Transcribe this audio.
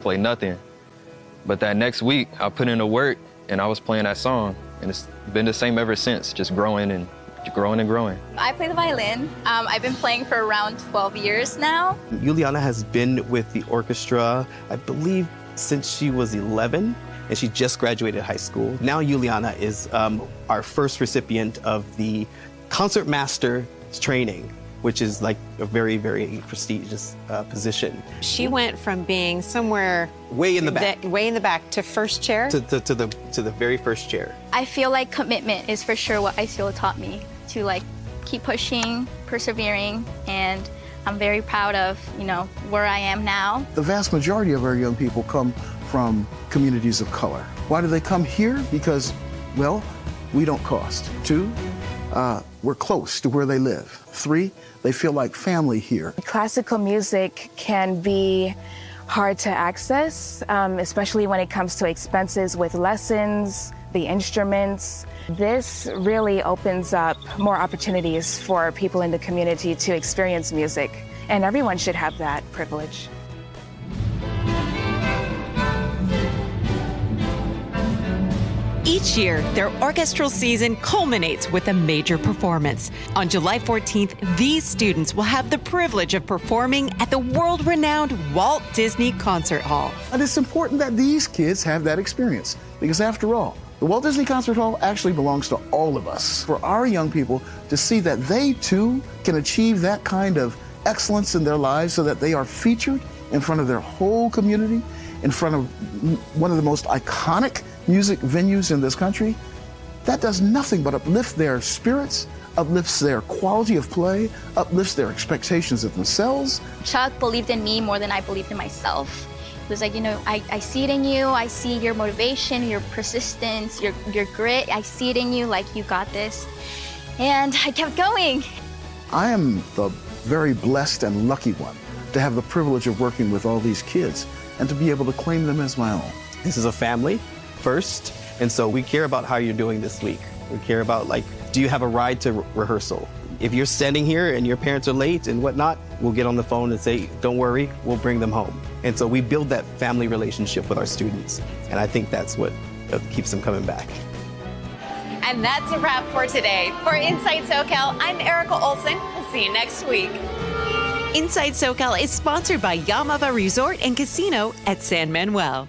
play nothing. But that next week, I put in the work and I was playing that song, and it's been the same ever since, just growing and growing and growing. I play the violin. I've been playing for around 12 years now. Juliana has been with the orchestra, I believe, since she was 11, and she just graduated high school. Now Juliana is our first recipient of the concertmaster training, which is like a very, very prestigious position. She went from being somewhere way in the back, to first chair to the very first chair. I feel like commitment is for sure what ICO taught me, to like keep pushing, persevering, and I'm very proud of, where I am now. The vast majority of our young people come from communities of color. Why do they come here? Because, well, we don't cost. 2, we're close to where they live. 3, they feel like family here. Classical music can be hard to access, especially when it comes to expenses with lessons, the instruments. This really opens up more opportunities for people in the community to experience music, and everyone should have that privilege. Each year, their orchestral season culminates with a major performance. On July 14th, these students will have the privilege of performing at the world-renowned Walt Disney Concert Hall. And it's important that these kids have that experience, because after all, the Walt Disney Concert Hall actually belongs to all of us. For our young people to see that they too can achieve that kind of excellence in their lives so that they are featured in front of their whole community, in front of one of the most iconic music venues in this country, that does nothing but uplift their spirits, uplifts their quality of play, uplifts their expectations of themselves. Chuck believed in me more than I believed in myself. He was like, I see it in you. I see your motivation, your persistence, your grit. I see it in you, like you got this. And I kept going. I am the very blessed and lucky one to have the privilege of working with all these kids and to be able to claim them as my own. This is a family first, and so we care about how you're doing this week. We care about, like, do you have a ride to rehearsal? If you're standing here and your parents are late and whatnot, we'll get on the phone and say, don't worry, we'll bring them home. And so we build that family relationship with our students, and I think that's what keeps them coming back. And that's a wrap for today. For Inside SoCal, I'm Erica Olson. We'll see you next week. Inside SoCal is sponsored by Yamava Resort and Casino at San Manuel.